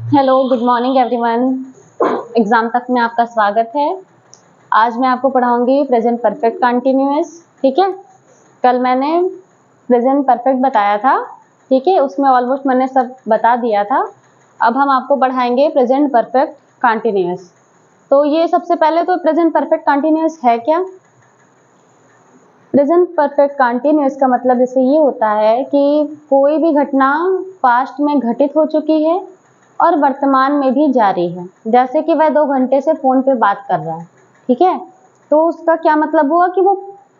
Hello, good morning everyone. Exam तक में आपका स्वागत है। आज मैं आपको पढ़ाऊंगी प्रेजेंट परफेक्ट कंटिन्यूअस। ठीक है, कल मैंने प्रेजेंट परफेक्ट बताया था। ठीक है, उसमें ऑलमोस्ट मैंने सब बता दिया था। अब हम आपको पढ़ाएंगे प्रेजेंट परफेक्ट कंटिन्यूअस। तो ये सबसे पहले तो प्रेजेंट परफेक्ट कंटिन्यूअस है क्या? प्रेजेंट परफेक्ट कंटिन्यूअस का मतलब जैसे ये होता है कि कोई भी घटना पास्ट में घटित हो चुकी है और वर्तमान में भी जारी है। जैसे कि वह 2 घंटे से फोन पे बात कर रहा है। ठीक है, तो उसका क्या मतलब हुआ कि वो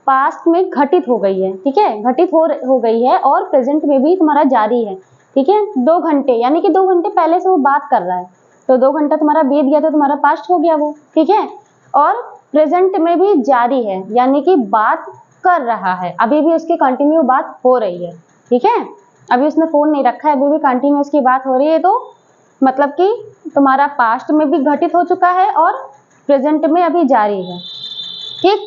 पास्ट में घटित हो गई है। ठीक है, घटित हो गई है और प्रेजेंट में भी तुम्हारा जारी है। ठीक है, 2 घंटे यानी कि 2 घंटे पहले से वो बात कर रहा है, तो 2 घंटा तुम्हारा बीत गया तो तुम्हारा पास्ट हो गया वो। ठीक है, और प्रेजेंट में भी जारी है यानी कि बात कर रहा है, अभी भी उसकी कंटिन्यू बात हो रही है। ठीक है, अभी उसने फोन नहीं रखा है, अभी भी कंटिन्यू उसकी बात हो रही है, तो मतलब कि तुम्हारा पास्ट में भी घटित हो चुका है और प्रेजेंट में अभी जारी है। ठीक,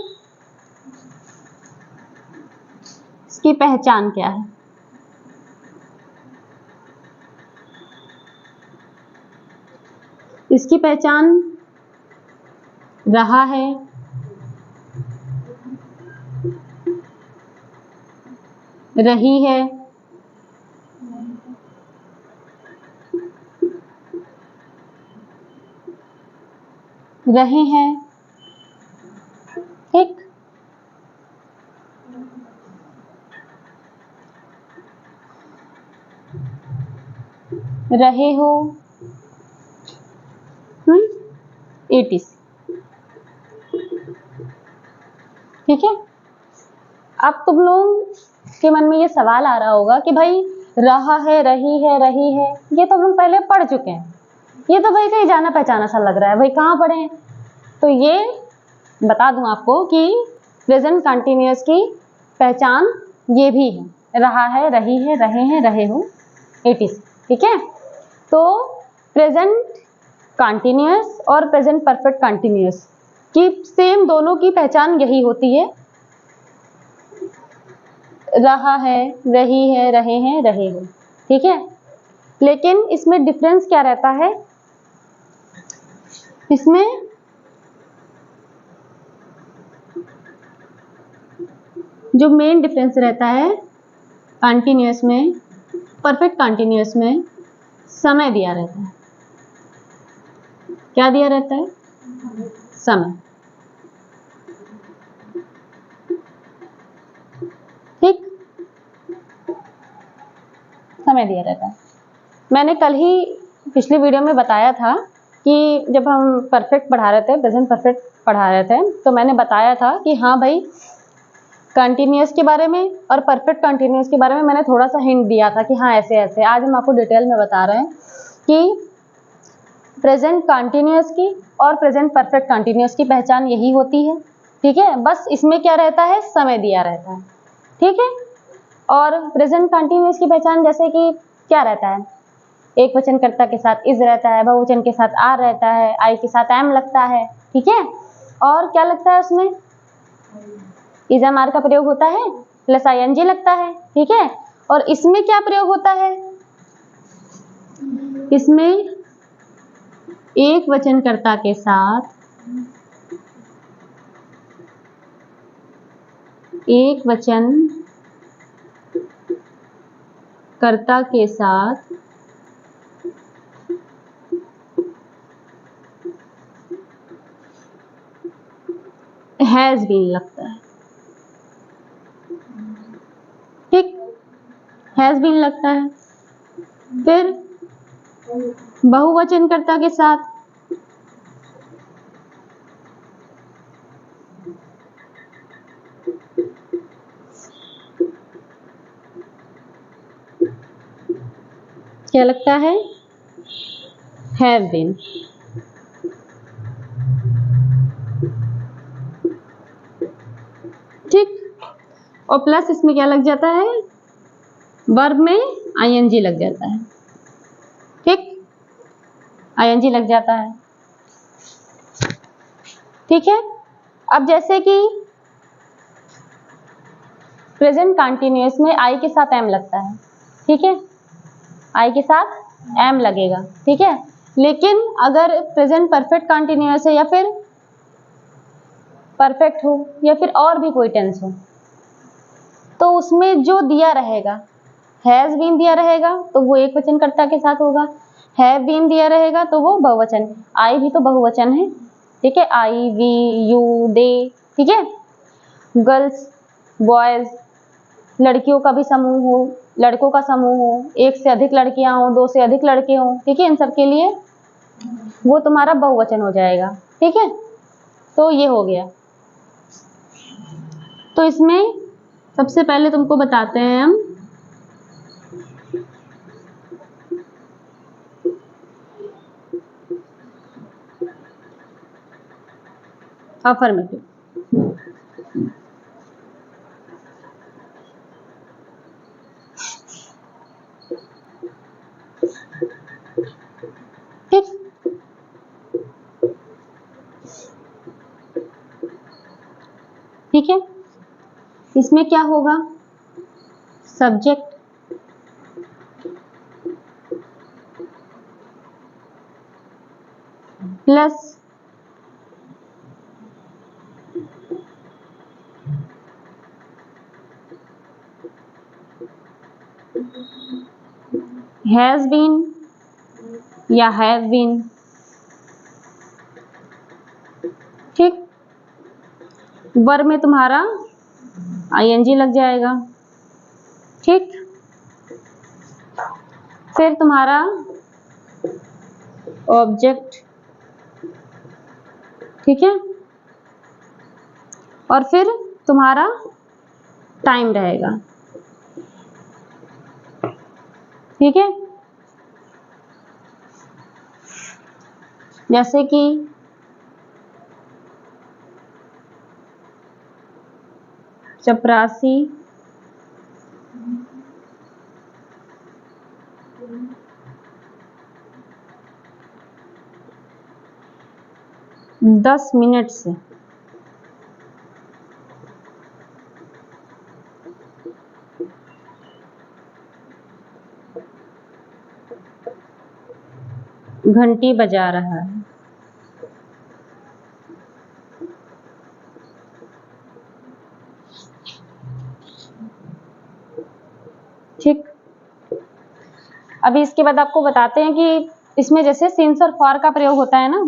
इसकी पहचान क्या है? इसकी पहचान रहा है, रही है, रहे हैं। ठीक, रहे हो, एटीसी। ठीक है, अब तुम लोग के मन में ये सवाल आ रहा होगा कि भाई रहा है, रही है, ये तो हम पहले पढ़ चुके हैं, ये तो भाई कहीं जाना पहचाना सा लग रहा है, भाई कहाँ पढ़े हैं? तो ये बता दूं आपको कि प्रेजेंट कंटिन्यूअस की पहचान ये भी है, रहा है, रही है, रहे हैं, रहे हो, एटीसी। ठीक है, तो प्रेजेंट कंटिन्यूअस और प्रेजेंट परफेक्ट कंटिन्यूअस की सेम दोनों की पहचान यही होती है, रहा है, रही है, रहे हैं, रहे हो। ठीक है, लेकिन इसमें डिफरेंस क्या रहता है? इसमें जो मेन डिफरेंस रहता है कंटिन्यूअस में, परफेक्ट कंटिन्यूअस में समय दिया रहता है। क्या दिया रहता है? समय। ठीक, समय दिया रहता है। मैंने कल ही पिछली वीडियो में बताया था कि जब हम परफेक्ट पढ़ा रहे थे, प्रेजेंट परफेक्ट पढ़ा रहे थे, तो मैंने बताया था कि हाँ भाई कंटिन्यूअस के बारे में और परफेक्ट कंटिन्यूअस के बारे में मैंने थोड़ा सा हिंट दिया था कि हाँ ऐसे ऐसे। आज हम आपको डिटेल में बता रहे हैं कि प्रेजेंट कंटिन्यूअस की और प्रेजेंट परफेक्ट कंटिन्यूअस की पहचान यही होती है। ठीक है, बस इसमें क्या रहता है? समय दिया रहता है। ठीक है, और प्रेजेंट कंटिन्यूअस की पहचान जैसे कि क्या रहता है? एक वचनकर्ता के साथ इज रहता है, बहुवचन के साथ आर रहता है, आई के साथ एम लगता है। ठीक है, और क्या लगता है उसमें? इज एम आर का प्रयोग होता है, प्लस आईएनजी लगता है। ठीक है, और इसमें क्या प्रयोग होता है? इसमें एक वचनकर्ता के साथ एक वचन कर्ता के साथ हैज बीन लगता है। ठीक, हैज बीन लगता है। फिर बहुवचनकर्ता के साथ क्या लगता है? Have been. ठीक, और प्लस इसमें क्या लग जाता है? वर्ब में आईएनजी लग जाता है। ठीक, आईएनजी लग जाता है। ठीक है, अब जैसे कि प्रेजेंट कंटिन्यूअस में आई के साथ एम लगता है। ठीक है, आई के साथ एम लगेगा। ठीक है, लेकिन अगर प्रेजेंट परफेक्ट कंटिन्यूअस है या फिर परफेक्ट हो या फिर और भी कोई टेंस हो, तो उसमें जो दिया रहेगा, हैज बीन दिया रहेगा तो वो एक वचन कर्ता के साथ होगा, हैव बीन दिया रहेगा तो वो बहुवचन। आई भी तो बहुवचन है, ठीक है, आई, वी, यू, दे, ठीक है। गर्ल्स, बॉयज, लड़कियों का भी समूह हो, लड़कों का समूह हो, एक से अधिक लड़कियां हो, दो से अधिक लड़के हों, ठीक है, इन सब के लिए वो तुम्हारा बहुवचन हो जाएगा, ठीक है। तो ये हो गया। तो इसमें सबसे पहले तुमको बताते हैं हम अफर्मेटिव। ठीक, ठीक है। इसमें क्या होगा, सब्जेक्ट प्लस हैज बीन या हैव बीन, ठीक। वर्ब में तुम्हारा आईएनजी लग जाएगा, ठीक। फिर तुम्हारा ऑब्जेक्ट, ठीक है, और फिर तुम्हारा टाइम रहेगा, ठीक है। जैसे कि चपरासी, दस मिनट से, घंटी बजा रहा है, ठीक। अभी इसके बाद आपको बताते हैं कि इसमें जैसे सिंस और फॉर का प्रयोग होता है ना,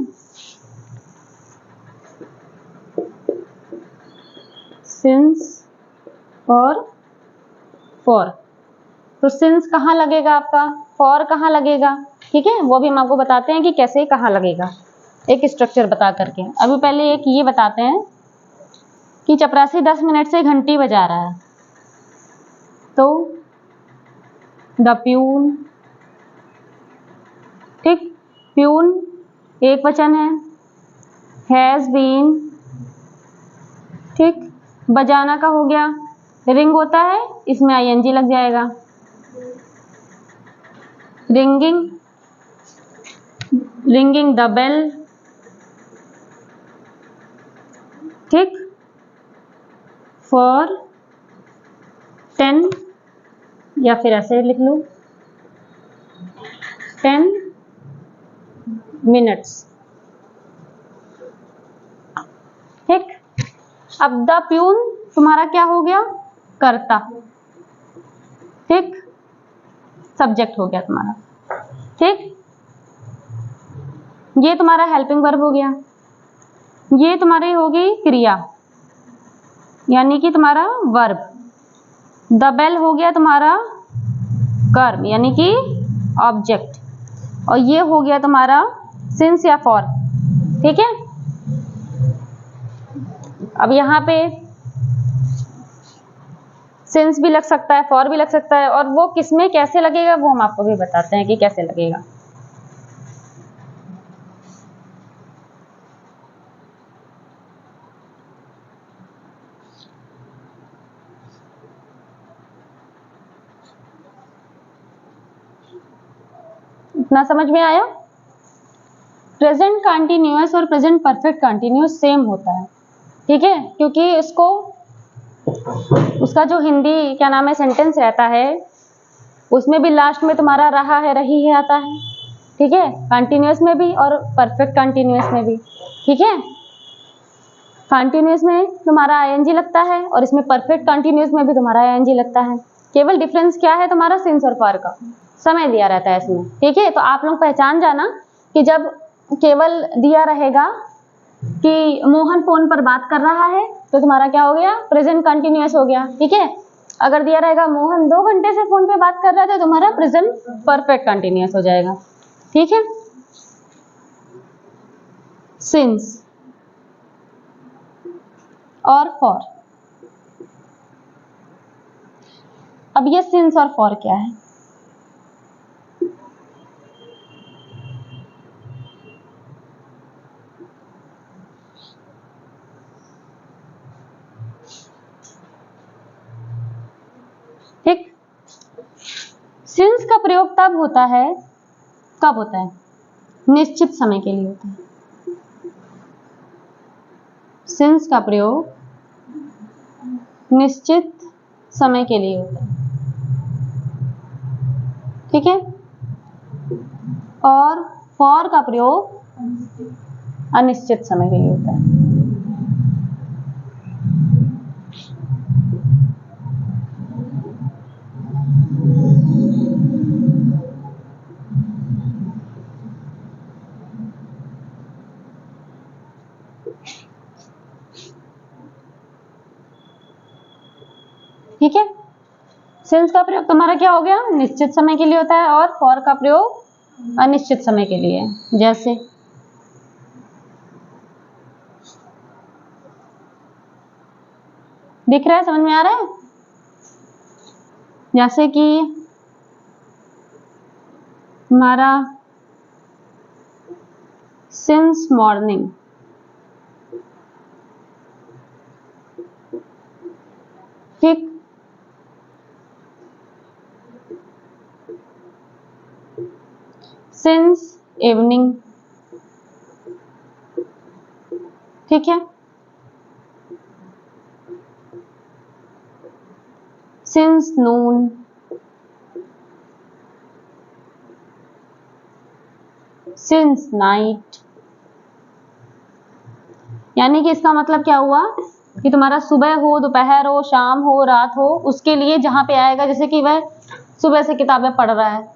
सिंस और फॉर, तो सिंस कहाँ लगेगा आपका, फॉर कहाँ लगेगा, ठीक है, वो भी हम आपको बताते हैं कि कैसे कहाँ लगेगा, एक स्ट्रक्चर बता करके। अभी पहले एक ये बताते हैं कि चपरासी 10 मिनट से घंटी बजा रहा है, तो द प्यून, ठीक, प्यून एक वचन है, हैज बीन, ठीक। बजाना का हो गया, रिंग होता है, इसमें आईएनजी लग जाएगा, रिंगिंग, रिंगिंग द बेल, ठीक। फॉर 10 या फिर ऐसे लिख लो 10 मिनट्स, ठीक। अब द प्यून तुम्हारा क्या हो गया, कर्ता, ठीक, सब्जेक्ट हो गया तुम्हारा, ठीक। ये तुम्हारा हेल्पिंग वर्ब हो गया, ये तुम्हारी हो गई क्रिया यानी कि तुम्हारा वर्ब, द बेल हो गया तुम्हारा कर्म यानी कि ऑब्जेक्ट, और ये हो गया तुम्हारा सिंस या फॉर, ठीक है। अब यहाँ पे सिंस भी लग सकता है, फॉर भी लग सकता है, और वो किसमें कैसे लगेगा वो हम आपको भी बताते हैं कि कैसे लगेगा। इतना समझ में आया। प्रेजेंट कंटिन्यूअस और प्रेजेंट परफेक्ट कंटिन्यूअस सेम होता है, ठीक है, क्योंकि इसको उसका जो हिंदी क्या नाम है सेंटेंस रहता है उसमें भी लास्ट में तुम्हारा रहा है, रही है आता है, ठीक है, कंटिन्यूअस में भी और परफेक्ट कंटिन्यूअस में भी, ठीक है। कंटिन्यूअस में तुम्हारा आईएनजी लगता है और इसमें परफेक्ट कंटिन्यूअस में भी तुम्हारा आईएनजी लगता है। केवल डिफरेंस क्या है तुम्हारा, सिंस और फॉर का समय दिया रहता है इसमें, ठीक है। तो आप लोग पहचान जाना कि जब केवल दिया रहेगा कि मोहन फोन पर बात कर रहा है तो तुम्हारा क्या हो गया, प्रेजेंट कंटिन्यूअस हो गया, ठीक है। अगर दिया रहेगा मोहन 2 घंटे से फोन पे बात कर रहा है तो तुम्हारा प्रेजेंट परफेक्ट कंटिन्यूअस हो जाएगा, ठीक है। सिंस और फॉर, अब ये सिंस और फॉर क्या है, ठीक। सिंस का प्रयोग तब होता है, कब होता है, निश्चित समय के लिए होता है। सिंस का प्रयोग निश्चित समय के लिए होता है, ठीक है। और फॉर का प्रयोग अनिश्चित समय के लिए होता है। ठीक है, सिंस का प्रयोग तुम्हारा क्या हो गया, निश्चित समय के लिए होता है और फॉर का प्रयोग अनिश्चित समय के लिए। जैसे दिख रहा है, समझ में आ रहा है, जैसे कि हमारा सिंस मॉर्निंग, ठीक। सिंस इवनिंग, ठीक है। सिंस नून, सिंस नाइट। यानी कि इसका मतलब क्या हुआ कि तुम्हारा सुबह हो, दोपहर हो, शाम हो, रात हो, उसके लिए जहां पे आएगा, जैसे कि वह सुबह से किताबें पढ़ रहा है,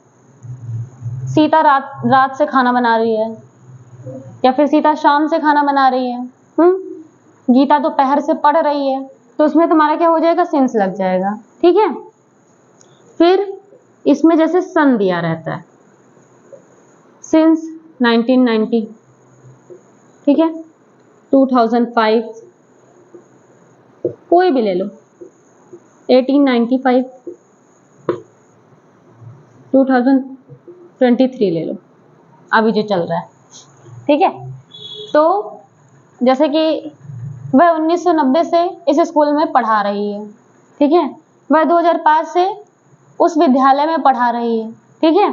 सीता रात से खाना बना रही है, या फिर सीता शाम से खाना बना रही है, गीता दोपहर से पढ़ रही है, तो उसमें तुम्हारा क्या हो जाएगा, सिंस लग जाएगा, ठीक है। फिर इसमें जैसे सन दिया रहता है, सिंस 1990, ठीक है, 2005, कोई भी ले लो, 1895, 2023 ले लो, अभी जो चल रहा है, ठीक है। तो जैसे कि वह 1990 से इस स्कूल में पढ़ा रही है, ठीक है, वह 2005 से उस विद्यालय में पढ़ा रही है, ठीक है।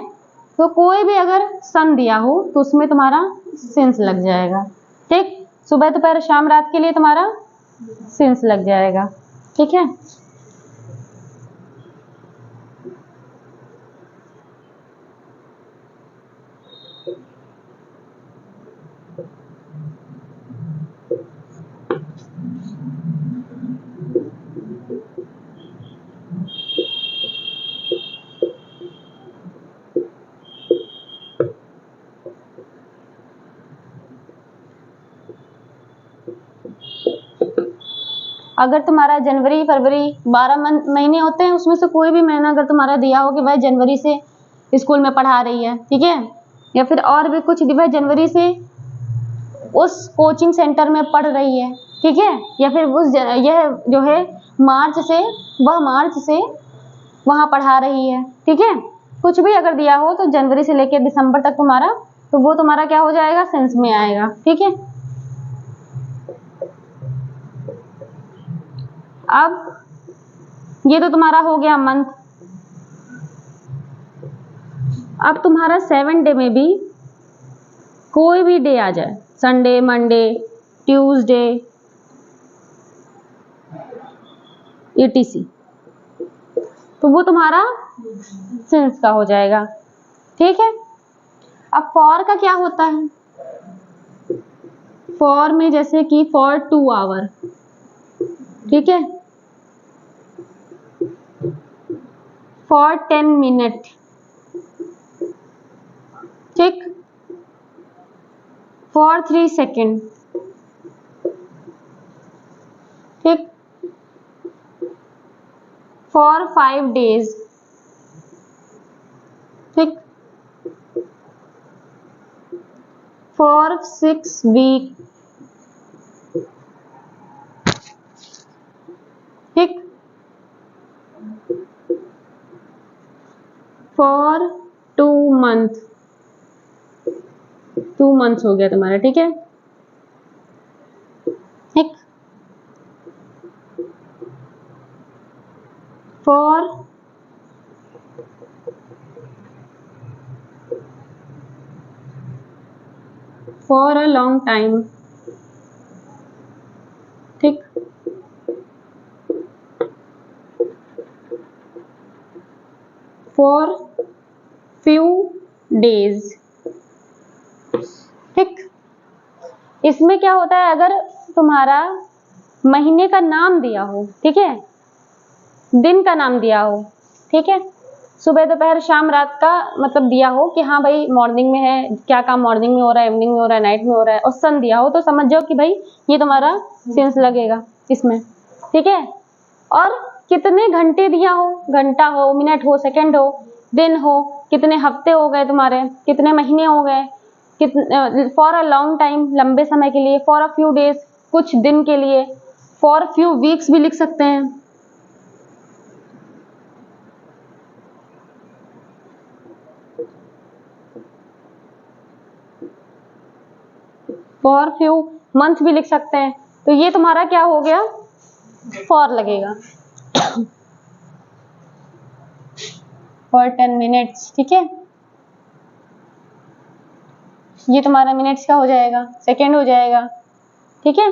तो कोई भी अगर सन दिया हो तो उसमें तुम्हारा सिंस लग जाएगा, ठीक। सुबह दोपहर शाम रात के लिए तुम्हारा सिंस लग जाएगा, ठीक है। अगर तुम्हारा जनवरी फरवरी 12 महीने होते हैं, उसमें से कोई भी महीना अगर तुम्हारा दिया हो कि वह जनवरी से स्कूल में पढ़ा रही है, ठीक है, या फिर और भी कुछ वह जनवरी से उस कोचिंग सेंटर में पढ़ रही है, ठीक है, या फिर यह जो है मार्च से वहां पढ़ा रही है, ठीक है। कुछ भी अगर दिया हो तो जनवरी से लेकर दिसंबर तक तुम्हारा, तो वो तुम्हारा क्या हो जाएगा, सिंस में आएगा, ठीक है। अब ये तो तुम्हारा हो गया मंथ। अब तुम्हारा 7 डे में भी कोई भी डे आ जाए, संडे, मंडे, ट्यूसडे, etc, तो वो तुम्हारा सिंस का हो जाएगा, ठीक है। अब फॉर का क्या होता है, फॉर में जैसे कि फॉर 2 आवर, ठीक है, फॉर 10 मिनट, ठीक, फॉर 3 सेकेंड, ठीक, फॉर 5 डेज, ठीक, फॉर 6 वीक, ठीक, फॉर 2 मंथ, 2 मंथ्स हो गया तुम्हारा, ठीक है, ठीक, फॉर अ लॉन्ग टाइम, ठीक, फॉर फ्यू डेज, ठीक। इसमें क्या होता है, अगर तुम्हारा महीने का नाम दिया हो, ठीक है, दिन का नाम दिया हो, ठीक है, सुबह दोपहर शाम रात का मतलब दिया हो कि हाँ भाई मॉर्निंग में है, क्या काम मॉर्निंग में हो रहा है, इवनिंग में हो रहा है, नाइट में हो रहा है, और सन दिया हो, तो समझ जाओ कि भाई ये तुम्हारा सेंस लगेगा इसमें, ठीक है। और कितने घंटे दिया हो, घंटा हो, मिनट हो, सेकंड हो, दिन हो, कितने हफ्ते हो गए तुम्हारे, कितने महीने हो गए, फॉर अ लॉन्ग टाइम, लंबे समय के लिए, फॉर अ फ्यू डेज, कुछ दिन के लिए, फॉर फ्यू वीक्स भी लिख सकते हैं, फॉर फ्यू मंथ्स भी लिख सकते हैं। तो ये तुम्हारा क्या हो गया, फॉर लगेगा, फॉर 10 मिनट्स, ठीक है, ये तुम्हारा मिनट्स का हो जाएगा, सेकेंड हो जाएगा, ठीक है।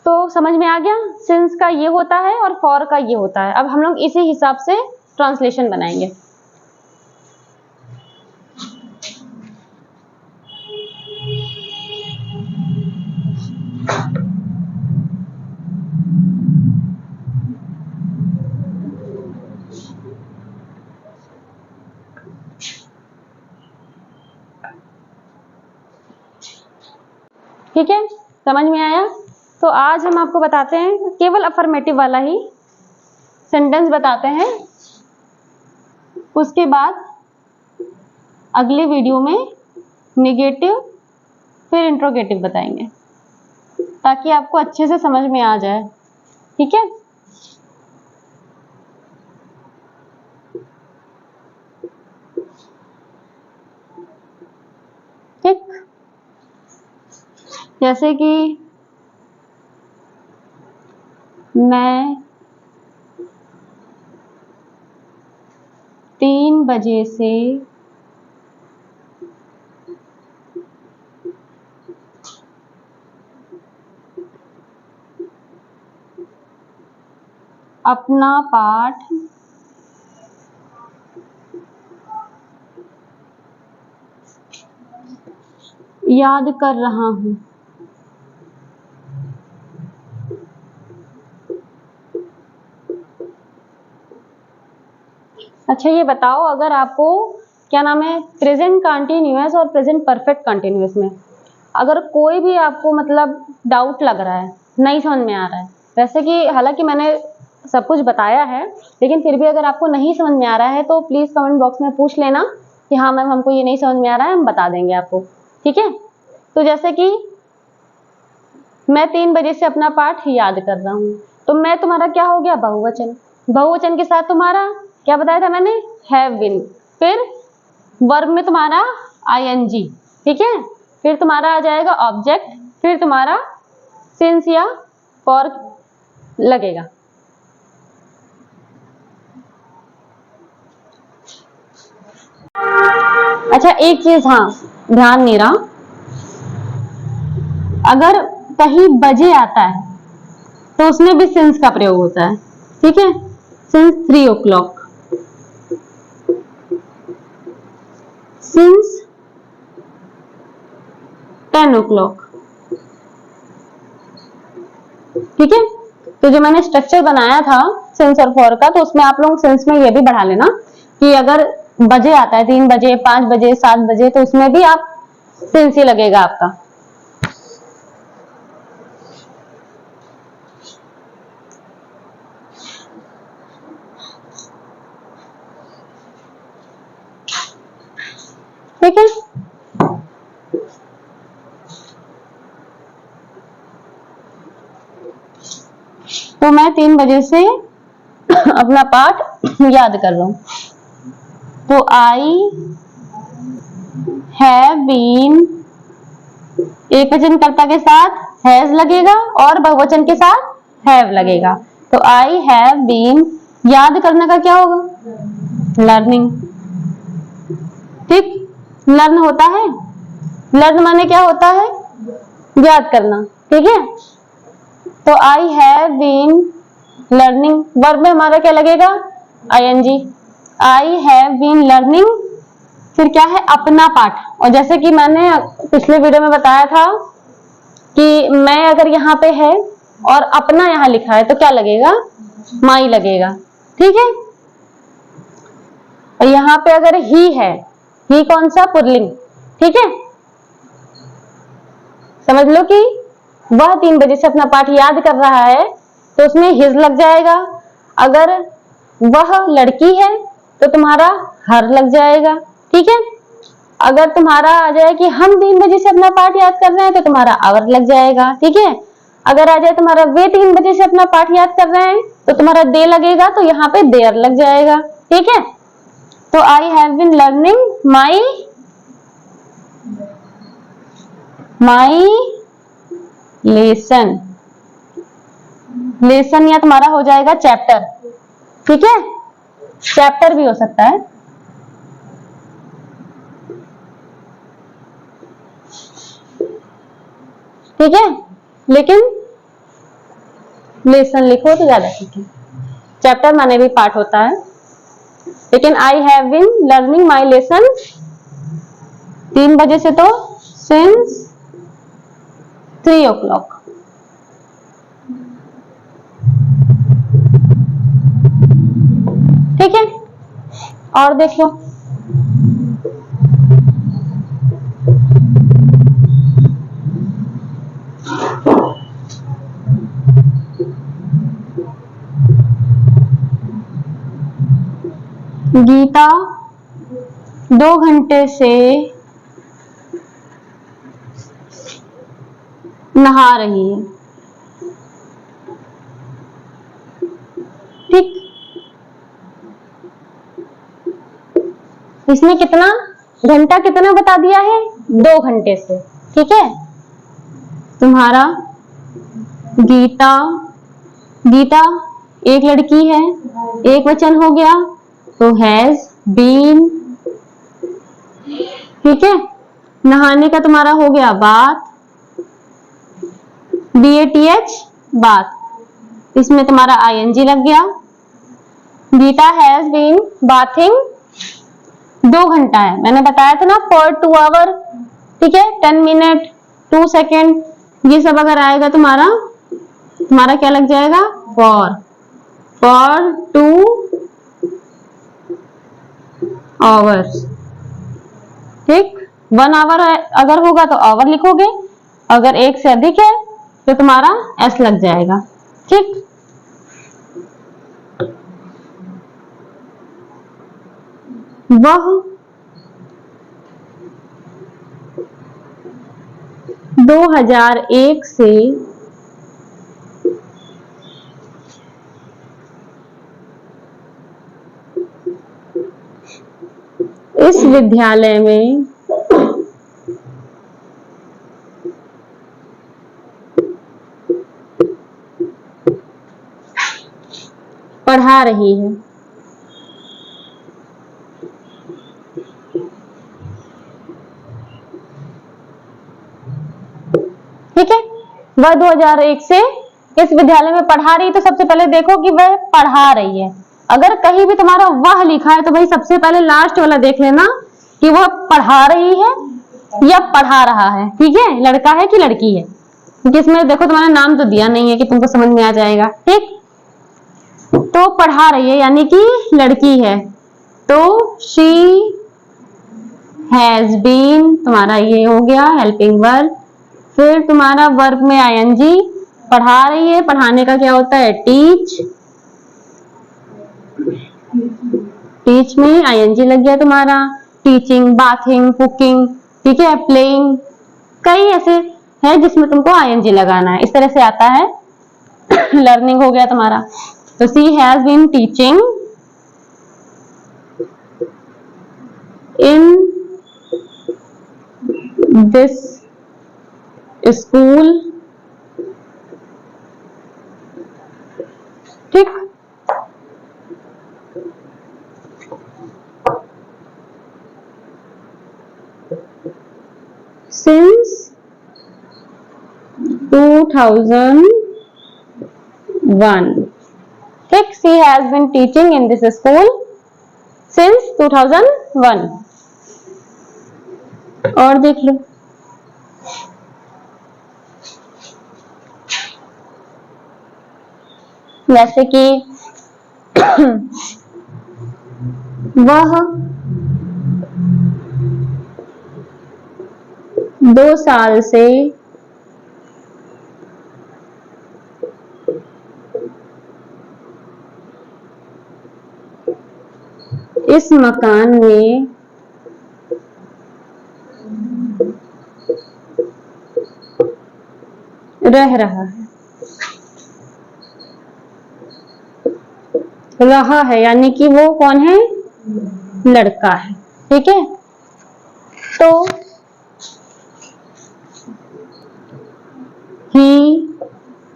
तो समझ में आ गया, सिंस का ये होता है और फॉर का ये होता है। अब हम लोग इसी हिसाब से ट्रांसलेशन बनाएंगे। ठीक है, समझ में आया। तो आज हम आपको बताते हैं, केवल अफर्मेटिव वाला ही सेंटेंस बताते हैं, उसके बाद अगले वीडियो में नेगेटिव फिर इंट्रोगेटिव बताएंगे, ताकि आपको अच्छे से समझ में आ जाए, ठीक है। ठीक, जैसे कि मैं 3 बजे से अपना पाठ याद कर रहा हूं। अच्छा ये बताओ, अगर आपको क्या नाम है, प्रेजेंट कंटिन्यूअस और प्रेजेंट परफेक्ट कंटिन्यूअस में अगर कोई भी आपको मतलब डाउट लग रहा है, नहीं समझ में आ रहा है, वैसे कि हालांकि मैंने सब कुछ बताया है, लेकिन फिर भी अगर आपको नहीं समझ में आ रहा है तो प्लीज कमेंट बॉक्स में पूछ लेना कि हाँ मैम हमको ये नहीं समझ में आ रहा है, हम बता देंगे आपको, ठीक है। तो जैसे कि मैं 3 बजे से अपना पाठ याद कर रहा हूँ, तो मैं तुम्हारा क्या हो गया, बहुवचन। बहुवचन के साथ तुम्हारा क्या बताया था मैंने, हैव बीन, फिर वर्ब में तुम्हारा आईएनजी, ठीक है, फिर तुम्हारा आ जाएगा ऑब्जेक्ट, फिर तुम्हारा सिंस या फॉर लगेगा। अच्छा एक चीज हाँ ध्यान नहीं रहा, अगर कहीं बजे आता है तो उसमें भी सिंस का प्रयोग होता है, ठीक है, सिंस 3 o'clock, सिंस 10 o'clock। ठीक है, तो जो मैंने स्ट्रक्चर बनाया था सिंस और फॉर का, तो उसमें आप लोग सिंस में ये भी बढ़ा लेना कि अगर बजे आता है 3 बजे, 5 बजे, 7 बजे, तो उसमें भी आप सिंस ही लगेगा आपका। ठीक है, तो मैं 3 बजे से अपना पाठ याद कर रहा हूं। तो आई हैव बीन, एक वचन कर्ता के साथ हैज लगेगा और बहुवचन के साथ हैव लगेगा। तो आई हैव बीन, याद करने का क्या होगा? लर्निंग। ठीक, लर्न होता है, लर्न माने क्या होता है? याद करना। ठीक है, तो I have been learning, verb में हमारा क्या लगेगा? ING. I have been learning, फिर क्या है? अपना पाठ। और जैसे कि मैंने पिछले वीडियो में बताया था कि मैं अगर यहाँ पे है और अपना यहाँ लिखा है तो क्या लगेगा? माई लगेगा। ठीक है, और यहाँ पे अगर ही है, ही कौन सा? पुल्लिंग। ठीक है, समझ लो कि वह 3 बजे से अपना पाठ याद कर रहा है तो उसमें हिज लग जाएगा। अगर वह लड़की है तो तुम्हारा हर लग जाएगा। ठीक है, अगर तुम्हारा आ जाए कि हम 3 बजे से अपना पाठ याद कर रहे हैं तो तुम्हारा आवर लग जाएगा। ठीक है, अगर आ जाए तुम्हारा वे 3 बजे से अपना पाठ याद कर रहे हैं तो तुम्हारा दे लगेगा, तो यहाँ पे देयर लग जाएगा। ठीक है, तो I have been learning my lesson. Lesson या तुम्हारा हो जाएगा चैप्टर। ठीक है, चैप्टर भी हो सकता है। ठीक है, लेकिन लेसन लिखो तो ज्यादा ठीक है। चैप्टर माने भी पाठ होता है, लेकिन I have been learning my lesson 3 बजे से, तो सिंस 3 o'clock। ठीक है, और देख लो। गीता 2 घंटे से नहा रही है। ठीक, इसने कितना घंटा कितना बता दिया है? 2 घंटे से। ठीक है, तुम्हारा गीता, गीता एक लड़की है, एक वचन हो गया तो हैज बीन। ठीक है, नहाने का तुम्हारा हो गया बात, BATH बात, इसमें तुम्हारा ING लग गया। गीता हैज बीन बाथिंग 2 घंटा है, मैंने बताया था ना, फॉर 2 आवर। ठीक है, 10 मिनट 2 सेकेंड, ये सब अगर आएगा तुम्हारा क्या लग जाएगा? For 2 hours. ठीक, 1 आवर अगर होगा तो आवर लिखोगे, अगर 1 से अधिक है तो तुम्हारा S लग जाएगा। ठीक, वह 2001 से इस विद्यालय में पढ़ा रही है। ठीक है, वह 2001 से इस विद्यालय में पढ़ा रही, तो सबसे पहले देखो कि वह पढ़ा रही है। अगर कहीं भी तुम्हारा वह लिखा है तो भाई सबसे पहले लास्ट वाला देख लेना कि वह पढ़ा रही है या पढ़ा रहा है। ठीक है, लड़का है कि लड़की है, क्योंकि इसमें देखो तुम्हारा नाम तो दिया नहीं है कि तुमको समझ में आ जाएगा। ठीक, तो पढ़ा रही है यानी कि लड़की है, तो शी हैज बीन, तुम्हारा ये हो गया हेल्पिंग वर्ब। फिर तुम्हारा वर्ब में आईएनजी, पढ़ा रही है, पढ़ाने का क्या होता है टीच, टीच में आईएनजी लग गया तुम्हारा। टीचिंग, बाथिंग, कुकिंग, ठीक है, प्लेइंग, कई ऐसे हैं जिसमें तुमको आईएनजी लगाना है, इस तरह से आता है। लर्निंग हो गया तुम्हारा, तो she has been teaching in this school. ठीक, since 2001। ठीक, she has been teaching in this school since 2001। और देख लो, जैसे कि वह 2 साल से इस मकान में रह रहा है। रहा है यानी कि वो कौन है, लड़का है। ठीक है, तो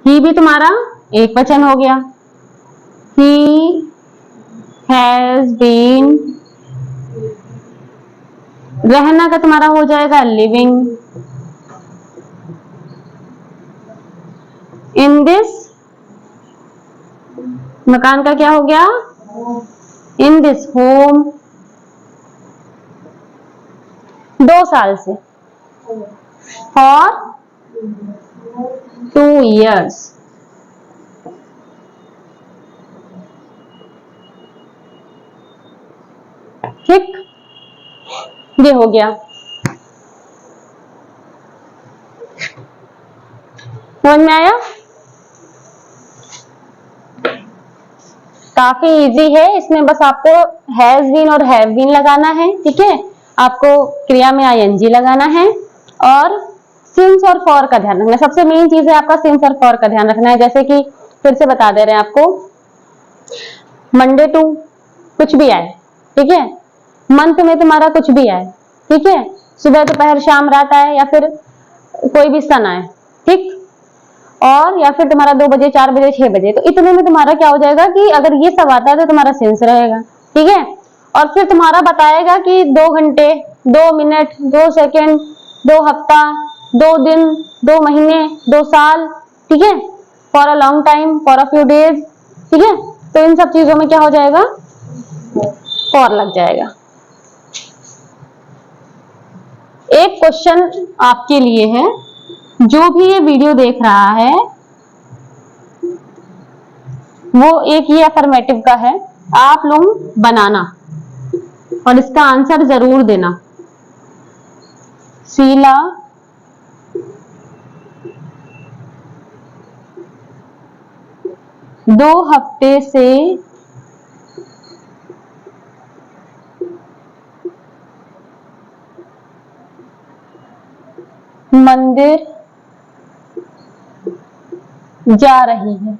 ही भी तुम्हारा एक वचन हो गया। ही हैज बीन, रहना का तुम्हारा हो जाएगा लिविंग इन दिस, मकान का क्या हो गया इन दिस होम, 2 साल से, फॉर 2 years। ठीक, ये हो गया, समझ में आया। काफी इजी है, इसमें बस आपको हैज बीन और हैव बीन लगाना है। ठीक है, आपको क्रिया में आईएनजी लगाना है और सिंस और फॉर का ध्यान रखना है। सबसे मेन चीज है आपका सिंस और फॉर का ध्यान रखना है। जैसे कि फिर से बता दे रहे हैं आपको, मंडे टू कुछ भी आए, ठीक है, मंथ में तुम्हारा कुछ भी आए, ठीक है, सुबह दोपहर शाम रात आए या फिर कोई भी सन आए, ठीक, और या फिर तुम्हारा 2 बजे 4 बजे 6 बजे, तो इतने में तुम्हारा क्या हो जाएगा कि अगर ये सब आता है तो तुम्हारा सेंस रहेगा। ठीक है, और फिर तुम्हारा बताएगा कि 2 घंटे 2 मिनट 2 सेकेंड 2 हफ्ता 2 दिन 2 महीने 2 साल, ठीक है, for a long time, for a few days. ठीक है, तो इन सब चीजों में क्या हो जाएगा, फॉर लग जाएगा। एक क्वेश्चन आपके लिए है, जो भी ये वीडियो देख रहा है वो एक ही अफर्मेटिव का है, आप लोग बनाना और इसका आंसर जरूर देना। शीला दो हफ्ते से मंदिर जा रही है।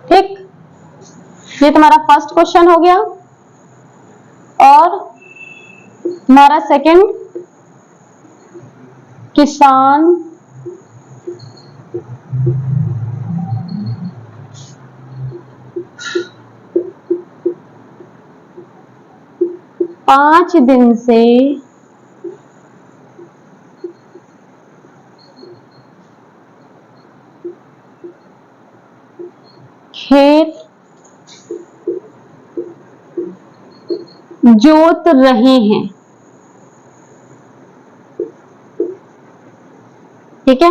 ठीक, ये तुम्हारा फर्स्ट क्वेश्चन हो गया। और तुम्हारा सेकंड, किसान पांच दिन से खेत जोत रहे हैं। ठीक है,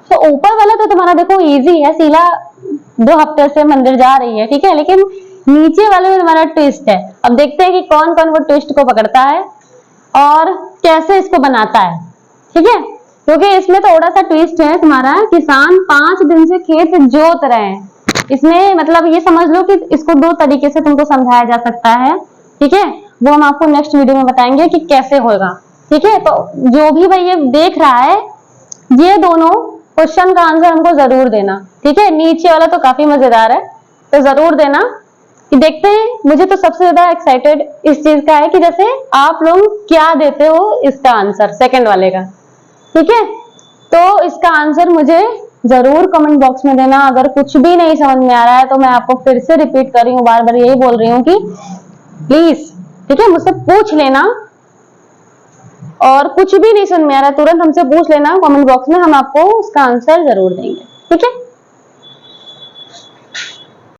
तो ऊपर वाला तो तुम्हारा देखो इजी है, शीला 2 हफ्ते से मंदिर जा रही है, ठीक है, लेकिन नीचे वाले में तुम्हारा ट्विस्ट है। अब देखते हैं कि कौन कौन वो ट्विस्ट को पकड़ता है और कैसे इसको बनाता है। ठीक है, क्योंकि इसमें थोड़ा सा ट्विस्ट है तुम्हारा, किसान 5 दिन से खेत जोत रहे हैं। इसमें मतलब ये समझ लो कि इसको 2 तरीके से तुमको समझाया जा सकता है। ठीक है, वो हम आपको नेक्स्ट वीडियो में बताएंगे कि कैसे होगा। ठीक है, तो जो भी भाई ये देख रहा है, ये दोनों क्वेश्चन का आंसर हमको जरूर देना। ठीक है, नीचे वाला तो काफी मजेदार है, तो जरूर देना। कि देखते हैं, मुझे तो सबसे ज्यादा एक्साइटेड इस चीज का है कि जैसे आप लोग क्या देते हो इसका आंसर सेकंड वाले का। ठीक है, तो इसका आंसर मुझे जरूर कमेंट बॉक्स में देना। अगर कुछ भी नहीं समझ में आ रहा है तो मैं आपको फिर से रिपीट कर रही हूँ, बार बार यही बोल रही हूँ कि प्लीज, ठीक है, मुझसे पूछ लेना। और कुछ भी नहीं समझ में आ रहा है तुरंत हमसे पूछ लेना कमेंट बॉक्स में, हम आपको उसका आंसर जरूर देंगे। ठीक है।